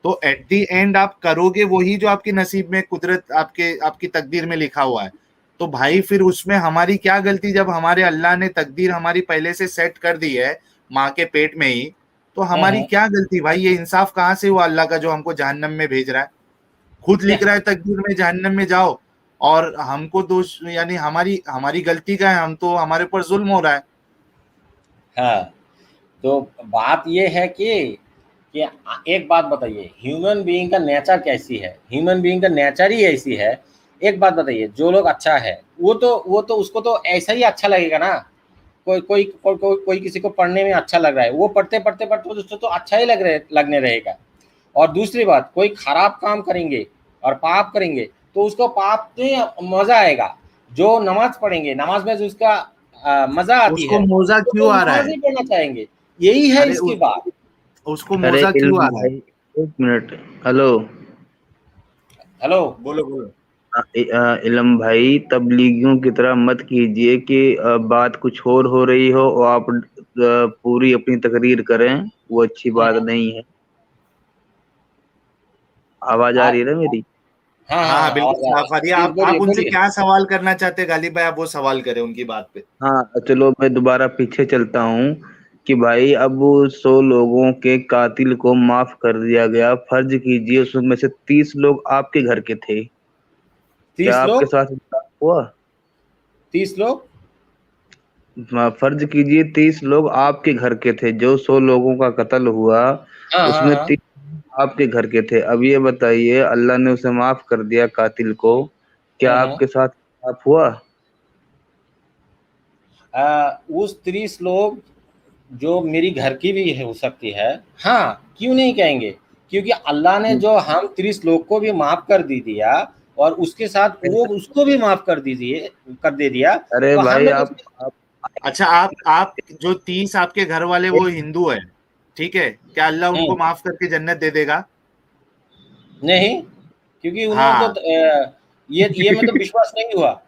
तो एट दी एंड आप करोगे वही जो आपकी नसीब में, कुदरत आपकी तकदीर में लिखा हुआ है। तो भाई फिर उसमें हमारी क्या गलती, जब हमारे अल्लाह ने तकदीर हमारी पहले से सेट कर दी है माँ के पेट में ही, तो हमारी क्या गलती भाई? ये इंसाफ कहाँ से हुआ अल्लाह का जो हमको जहन्नम में भेज रहा है? खुद लिख रहा है तकदीर में जहन्नम में जाओ, और हमको दोष, यानी हमारी गलती का है, हम तो हमारे ऊपर जुल्म हो रहा है। हाँ, तो बात ये है कि एक बात बताइए, ह्यूमन बीइंग का नेचर कैसी है? ह्यूमन बीइंग का नेचर ही ऐसी है। एक बात बताइए, जो लोग अच्छा है वो तो उसको तो ऐसा ही अच्छा लगेगा ना। कोई किसी को पढ़ने में अच्छा लग रहा है, वो पढ़ते उसको तो अच्छा ही लगने रहेगा। और दूसरी बात, कोई खराब काम करेंगे और पाप करेंगे तो उसको पाप में मजा आएगा। जो नमाज पढ़ेंगे, नमाज में जो उसका मजा आती है, मजा क्यों आ रहा है? पढ़ना चाहेंगे, यही है इसकी बात। उसको मजा क्यों आ रहा है? एक मिनट, हेलो बोलो। इलम भाई, तबलीगियों की तरह मत कीजिए कि बात कुछ और हो रही हो और आप पूरी अपनी तकरीर करें, वो अच्छी बात नहीं है। आवाज आ रही है ना मेरी? हाँ बिल्कुल साफ आ रही है। आप उनसे क्या सवाल करना चाहते हैं गालिब भाई? आप वो सवाल करें उनकी बात पे। हाँ चलो, मैं दोबारा पीछे चलता हूँ कि भाई अब 100 लोगों के कातिल को माफ कर दिया गया। फर्ज कीजिए उसमें से 30 लोग आपके घर के थे, क्या आपके साथ इंसाफ हुआ? 30 लोग, फर्ज कीजिए 30 लोग आपके घर के थे, जो 100 लोगों का कत्ल हुआ उसमें 30 आपके घर के थे। अब ये बताइए, अल्लाह ने उसे माफ कर दिया कातिल को, क्या आपके साथ इंसाफ हुआ? उस 30 लोग जो मेरी घर की भी हो सकती है, हाँ क्यों नहीं कहेंगे, क्योंकि अल्लाह ने जो हम 30 लोग को भी माफ कर दिया और उसके साथ वो उसको भी माफ कर दे दिया। अरे तो भाई आप अच्छा, आप जो 30 आपके घर वाले वो हिंदू है, ठीक है, क्या अल्लाह उनको माफ करके जन्नत दे देगा? नहीं, क्योंकि उन्होंने तो ये मतलब विश्वास नहीं हुआ।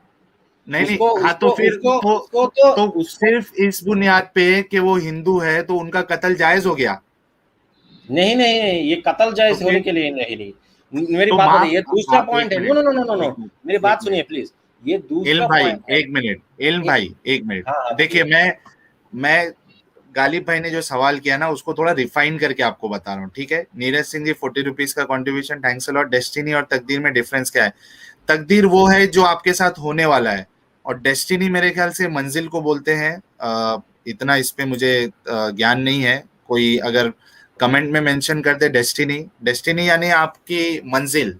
नहीं, हाँ तो फिर तो सिर्फ इस बुनियाद पे कि वो हिंदू है तो उनका कत्ल जायज हो गया? नहीं, ये कत्ल जायज होने के लिए नहीं। मेरी बात बताइए, दूसरा पॉइंट है। नो, मेरी बात सुनिए प्लीज। ये दूसरा पॉइंट है। इल्म भाई एक मिनट देखिए, मैं गालिब भाई ने जो सवाल किया ना उसको थोड़ा रिफाइन करके आपको बता रहा हूँ, ठीक है। नीरज सिंह जी 40 रुपीज का contribution, thanks a lot. Destiny और तकदीर में डिफरेंस क्या है? तकदीर वो है जो आपके साथ होने वाला है, और डेस्टिनी मेरे ख्याल से मंजिल को बोलते हैं। इतना इस पे मुझे ज्ञान नहीं है, कोई अगर कमेंट में मेंशन कर दे डेस्टिनी यानी आपकी मंजिल,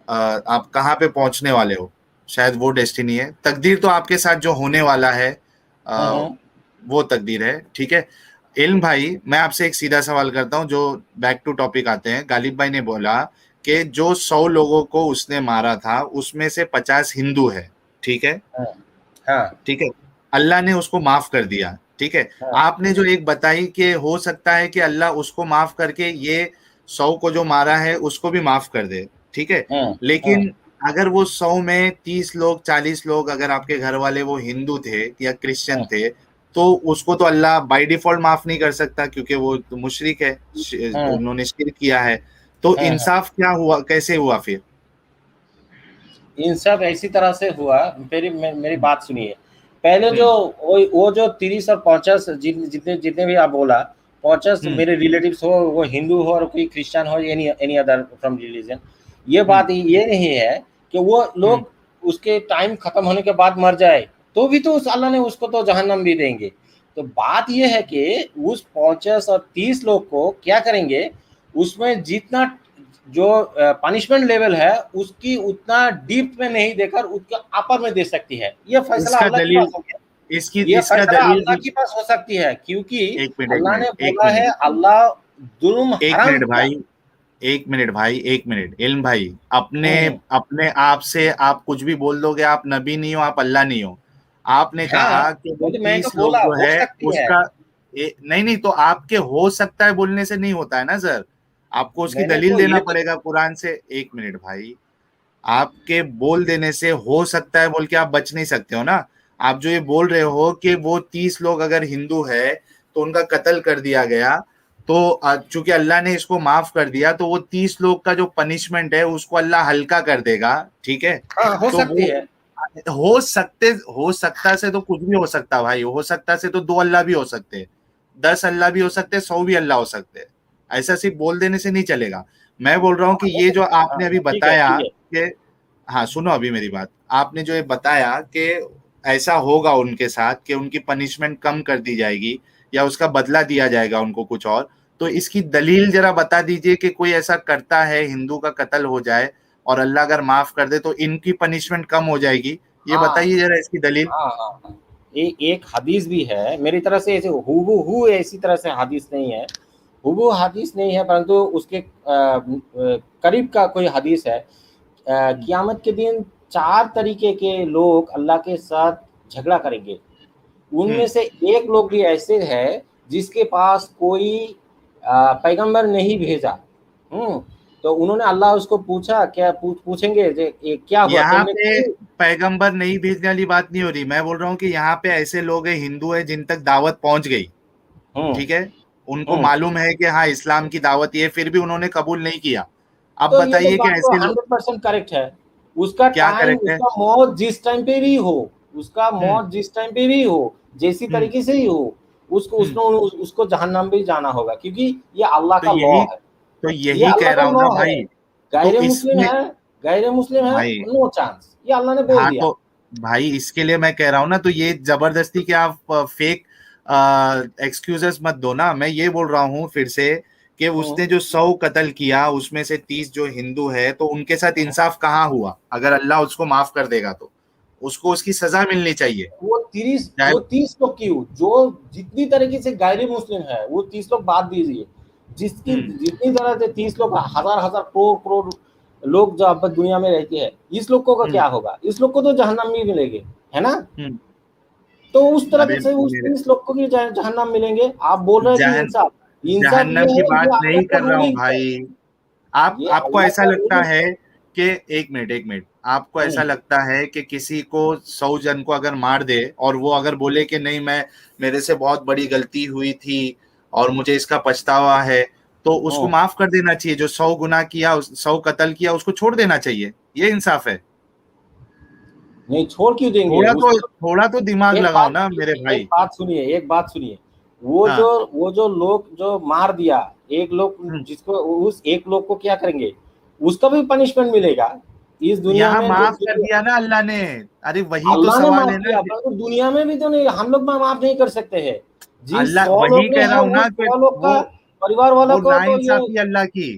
आप कहाँ पे पहुंचने वाले हो, शायद वो डेस्टिनी है। तकदीर तो आपके साथ जो होने वाला है वो तकदीर है, ठीक है। इल्म भाई, मैं आपसे एक सीधा सवाल करता हूँ, जो बैक टू टॉपिक आते हैं। गालिब भाई ने बोला कि जो 100 लोगों को उसने मारा था उसमें से 50 हिंदू है, ठीक है, हाँ हाँ ठीक है, अल्लाह ने उसको माफ कर दिया, ठीक है। हाँ आपने जो एक बताई कि हो सकता है कि अल्लाह उसको माफ करके ये 100 को जो मारा है उसको भी माफ कर दे, ठीक है, हाँ हाँ लेकिन अगर वो 100 में 30 लोग 40 लोग अगर आपके घर वाले वो हिंदू थे या क्रिश्चियन हाँ थे, तो उसको तो अल्लाह बाय डिफॉल्ट माफ नहीं कर सकता, क्योंकि वो तो मुशरिक है, हाँ उन्होंने शिर्क किया है। तो हाँ हाँ। इंसाफ क्या हुआ, कैसे हुआ फिर? इन सब ऐसी तरह से हुआ। मेरी बात सुनिए। पहले जो वो जो 30 और 50 जितने जितने भी आप बोला, 50 हम्म मेरे रिलेटिव्स हो, वो हिंदू हो और कोई क्रिश्चियन हो, any any other from religion, ये हम्म बात ये नहीं है कि वो हम्म लोग उसके टाइम खत्म होने के बाद मर जाए तो भी तो उस अल्लाह ने उसको तो जहन्नम भी देंगे। तो बात ये है कि उस 50 और 30 लोग को क्या करेंगे, उसमें जितना जो पनिशमेंट लेवल है उसकी उतना डीप में नहीं देकर उसके अपर में दे सकती है। ये फैसला इसका अल्लाह के दलील, पास हो गया। ये इसका फैसला दलील अल्लाह के पास हो सकती है, क्योंकि एक मिनट, एक अल्लाह ने मिनट, एक बोला है, मिनट, अल्लाह जुल्म एक हराम मिनट किया। भाई, एक मिनट भाई, एक मिनट, इल्म भाई, अपने हम्म, अपने आप से आप कुछ भी बोल दोगे, आप नबी नहीं हो, आप अल्लाह नहीं हो। आपने हाँ, कहा कि वो वो तो मैं तो 30 लोग बोला जो हो है सकती है। उसका नहीं नहीं, तो आपके हो सकता है बोलने से नहीं होता है ना सर, आपको उसकी मैंने दलील तो देना ये तो पड़ेगा कुरान से। एक मिनट भाई, आपके बोल देने से हो सकता है बोल के आप बच नहीं सकते हो ना। आप जो ये बोल रहे हो कि वो 30 लोग अगर हिंदू है तो उनका कत्ल कर दिया गया, तो चूंकि अल्लाह ने इसको माफ कर दिया तो वो 30 लोग का जो पनिशमेंट है उसको अल्लाह हल्का कर देगा, ठीक है। हाँ, हो तो सकती वो है। हो सकता से तो कुछ भी हो सकता भाई, हो सकता से तो 2 अल्लाह भी हो सकते हैं, 10 अल्लाह भी हो सकते हैं, 100 भी अल्लाह हो सकते हैं। ऐसा सिर्फ बोल देने से नहीं चलेगा। मैं बोल रहा हूँ कि हो ये जो सकती है। हाँ आपने अभी हाँ, ठीक है बताया ठीक है। कि, हाँ सुनो अभी मेरी बात, आपने जो ये बताया कि ऐसा होगा उनके साथ कि उनकी पनिशमेंट कम कर दी जाएगी या उसका बदला दिया जाएगा उनको कुछ और, तो इसकी दलील जरा बता दीजिए कि कोई ऐसा करता है, हिंदू का कत्ल हो जाए और अल्लाह अगर माफ कर दे तो इनकी पनिशमेंट कम हो जाएगी, ये हाँ बताइए जरा इसकी दलील। हाँ हाँ हाँ। एक हदीस भी है मेरी तरफ से, ऐसे हूबहू ऐसी तरह से हदीस नहीं है, हूबहू हदीस नहीं है, परंतु उसके करीब का कोई हदीस है। क़यामत के दिन 4 तरीके के लोग अल्लाह के साथ झगड़ा करेंगे। उनमें हम्म से एक लोग भी ऐसे है जिसके पास कोई पैगंबर नहीं भेजा। तो उन्होंने अल्लाह उसको पूछा, क्या पूछेंगे जे ये क्या हुआ यहाँ तुमने पे क्यों। पैगंबर नहीं भेजने वाली बात नहीं हो रही, मैं बोल रहा हूँ कि यहाँ पे ऐसे लोग हैं, हिंदू है, जिन तक दावत पहुंच गई, हम्म ठीक है, उनको हम्म मालूम है कि हाँ इस्लाम की दावत ये, फिर भी उन्होंने कबूल नहीं किया। अब तो ये तो बताइए कि बात तो ऐसे लोग 100% करेक्ट है। उसका क्या टाइम, करेक्ट है? उसका मौत जिस टाइम पे भी हो, उसका हम्म मौत जिस टाइम पे भी हो, जैसी हम्म तरीके से ही हो, उसको हम्म उसको उसको जहन्नम भी जाना होगा, क्योंकि ये अल्लाह तो का लॉ यही है। तो ये यही कह अल्लाह का रहा हूँ लॉ ना है। भाई। तो गैर मुस्लिम इसमें है, गैर मुस्लिम है, भाई, नो चांस, ये अल्लाह ने बोल हाँ दिया। तो भाई इसके लिए मैं कह रहा हूँ ना, तो ये जबरदस्ती के आप फेक एक्सक्यूजेस मत दो ना। मैं ये बोल रहा हूँ फिर से कि हम्म, उसने जो 100 कत्ल किया उसमें से 30 जो हिंदू है, तो उनके साथ इंसाफ कहाँ हुआ? अगर अल्लाह उसको माफ कर देगा तो उसको उसकी सजा मिलनी चाहिए, चाहे। वो 30 लोग क्यों, जो जितनी तरीके से गैर मुस्लिम है वो 30 लोग बात दीजिए, जिसकी हम्म जितनी तरह से 30 लोग, हजार हजार करोड़ करोड़ लोग जो अब दुनिया में रहते हैं, इस लोगों का हम्म क्या होगा? इस लोग को तो जहन्नम भी मिलेंगे, है ना। हम्म तो उस तरह अरे से उस मेरे 30 लोग को भी जहन्नम मिलेंगे। आप बोल रहे हैं कि जहन इंसाफ, इंसाफ जहन्नम की ये बात अल्लाह नहीं का कर रहा हूँ रूलिंग है। भाई। आप ये आपको अल्लाह ऐसा का लगता रूलिंग है है। कि, एक मिनट, एक मिनट, आपको हम्म, ऐसा लगता है कि किसी को 100 जन को अगर मार दे और वो अगर बोले कि नहीं, मैं, मेरे से बहुत बड़ी गलती हुई थी और मुझे इसका पछतावा है, तो उसको हम्म। माफ कर देना चाहिए। जो 100 गुनाह किया, 100 कत्ल किया, उसको छोड़ देना चाहिए, ये इंसाफ है। नहीं, छोड़ क्यों देंगे थोड़ा तो उसको? थोड़ा तो दिमाग एक लगाओ बात ना मेरे एक भाई। बात सुनिए, एक बात सुनिए। हाँ वो जो लोग जो मार दिया, एक लोग हम्म। जिसको, उस एक लोग को क्या करेंगे? उसका भी पनिशमेंट मिलेगा इस दुनिया यहाँ में। जो माफ कर दिया ना अल्लाह ने। अरे वही तो अल्लाह ने सवाल माफ है ना। किया, परंतु दुनिया में भी तो नहीं, हम लोग माफ नहीं कर सकते हैं। जिस अल्लाह 100 वही लोग में कह रहा है, हूं वो ना कि 100 लोग वो का परिवार वालों वो को तो ये नाइंसाफी अल्लाह की।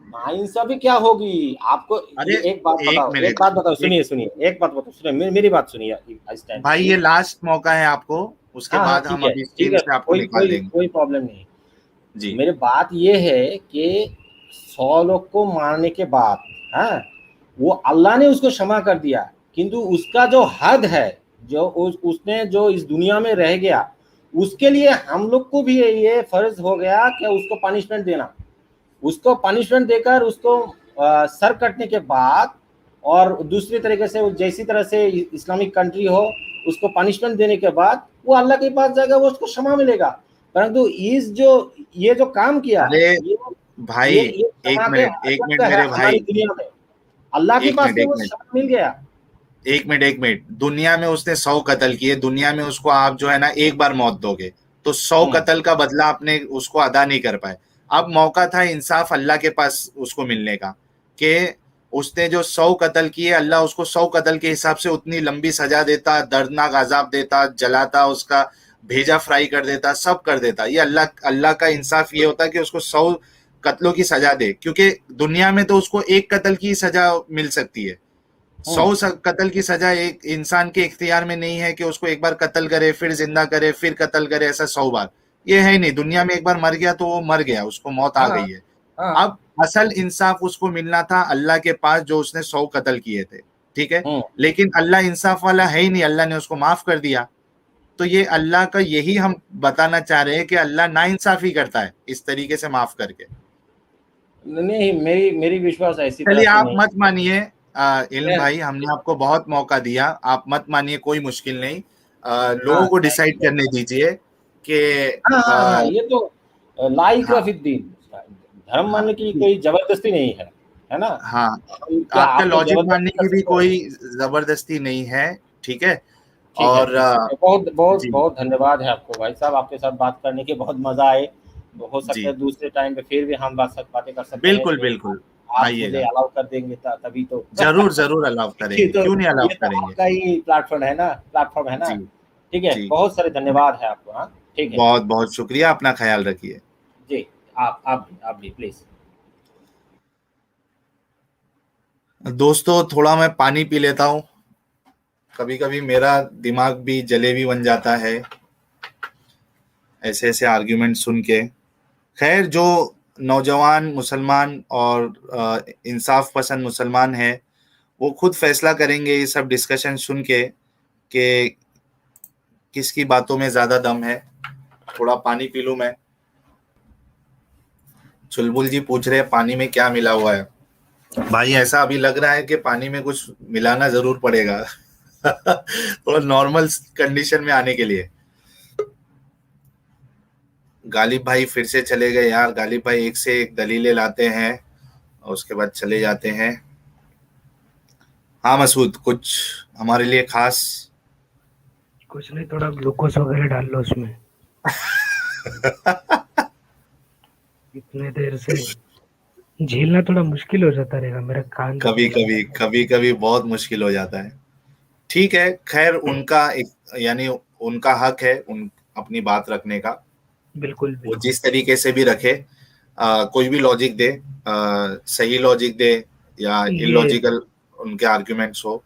नाइंसाफी क्या होगी आपको? अरे ये एक बात एक बताओ, एक मिनट, बात बताओ, एक सुनिए सुनिए, एक बात बताओ, सुनिए, मेरी बात सुनिए इस टाइम पे, भाई, ये सुनिए। लास्ट मौका है आपको। उसके हाँ हाँ बाद हम अभी ठीक स्क्रीन है, से आपको कोई निकाल कोई देंगे। कोई प्रॉब्लम नहीं। जी मेरी बात ये है कि 100 लोग को मारने के बाद, हाँ, वो अल्लाह ने उसको क्षमा कर दिया, किंतु उसका जो हद है, जो उसने जो इस दुनिया में रह गया, उसके लिए हम लोग को भी ये फर्ज हो गया कि उसको पनिशमेंट देना। उसको पनिशमेंट देकर उसको सर कटने के बाद, और दूसरी तरीके से जैसी तरह से इस्लामिक कंट्री हो, उसको पनिशमेंट देने के बाद वो अल्लाह के पास जाएगा, वो उसको क्षमा मिलेगा। परंतु ये जो काम किया, अरे ये भाई, ये क्षमा के एक हद मिनट तक है मेरे हमारी भाई, दुनिया में। अल्लाह के पास से एक वो मिनट, क्षमा मिल गया। एक मिनट। दुनिया में उसने 100 कत्ल किए, दुनिया में उसको आप जो है ना एक बार मौत दोगे, तो 100 कत्ल का बदला आपने उसको अदा नहीं कर पाए। अब मौका था इंसाफ अल्लाह के पास उसको मिलने का, कि उसने जो 100 कत्ल किए, अल्लाह उसको 100 कत्ल के हिसाब से उतनी लंबी सजा देता, दर्दनाक अजाब देता, जलाता, उसका भेजा फ्राई कर देता, सब कर देता। ये अल्लाह का इंसाफ ये होता कि उसको 100 कत्लों की सजा दे, क्योंकि दुनिया में तो उसको एक कत्ल की सजा मिल सकती है। 100 कत्ल की सजा एक इंसान के इख्तियार में नहीं है कि उसको एक बार कत्ल करे, फिर जिंदा करे, फिर कत्ल करे, ऐसा 100 बार ये है नहीं। दुनिया में एक बार मर गया तो वो मर गया, उसको मौत आ गई है। अब असल इंसाफ उसको मिलना था अल्लाह के पास, जो उसने 100 कत्ल किए थे, ठीक है। लेकिन अल्लाह इंसाफ वाला है ही नहीं, अल्लाह ने उसको माफ कर दिया। तो ये अल्लाह का, यही हम बताना चाह रहे हैं कि अल्लाह नाइंसाफी करता है इस तरीके से माफ करके। नहीं, मेरी विश्वास ऐसी चलिए, तरह से आप नहीं। मत मानिए इल्म भाई, हमने आपको बहुत मौका दिया, आप मत मानिए, कोई मुश्किल नहीं। लोगों को डिसाइड करने दीजिए कि हाँ, ये तो ला इकराह हाँ फिद्दीन, धर्म हाँ मानने की कोई जबरदस्ती नहीं है ना। हाँ, क्या आपका आपको लॉजिक मानने जबरदस्ती कर की भी सकते हो? कोई जबरदस्ती नहीं है, ठीक है। ठीक है, और ठीक है। बहुत बहुत जी बहुत धन्यवाद है आपको भाई साहब, आपके साथ बात करने के बहुत मजा आए। हो सकता है जी, दूसरे टाइम पे फिर भी हम बातें कर सकते हैं, बिल्कुल तो बिल्कुल, आप मुझे आइएगा, अलाउ कर देंगे तभी तो। जरूर जरूर अलाउ ये करेंगे, तो क्यों नहीं अलाउ ये तो करेंगे। आपका ही प्लेटफॉर्म है ना। जी ठीक है, जी, बहुत सारे धन्यवाद है आपको। हाँ, ठीक है। बहुत बहुत शुक्रिया, अपना ख्याल रखिए। जी, आप भी प्लीज। दोस्तों, थोड़ा मैं पानी पी लेता हूँ, कभी कभी मेरा दिमाग भी जलेबी बन जाता है ऐसे ऐसे आर्ग्यूमेंट सुन के। खैर, जो नौजवान मुसलमान और इंसाफ पसंद मुसलमान है, वो खुद फैसला करेंगे ये सब डिस्कशन सुन के कि किसकी बातों में ज्यादा दम है। थोड़ा पानी पी लूं मैं। चुलबुल जी पूछ रहे हैं पानी में क्या मिला हुआ है। भाई, ऐसा अभी लग रहा है कि पानी में कुछ मिलाना जरूर पड़ेगा थोड़ा नॉर्मल कंडीशन में आने के लिए। गालिब भाई फिर से चले गए यार। गालिब भाई एक से एक दलीलें लाते हैं और उसके बाद चले जाते हैं। हाँ मसूद, कुछ हमारे लिए खास? कुछ नहीं, थोड़ा ग्लूकोज वगैरह डाल लो उसमें। इतने देर से झेलना थोड़ा मुश्किल हो जाता रहेगा, मेरा कान कभी दुखने लगा। कभी कभी कभी बहुत मुश्किल हो जाता है। ठीक है, खैर, उनका एक, यानी उनका हक है उन अपनी बात रखने का। बिल्कुल वो बिल्कुल। जिस तरीके से भी रखे, कोई भी लॉजिक दे, सही लॉजिक दे या ये इलॉजिकल उनके आर्ग्यूमेंट्स हो,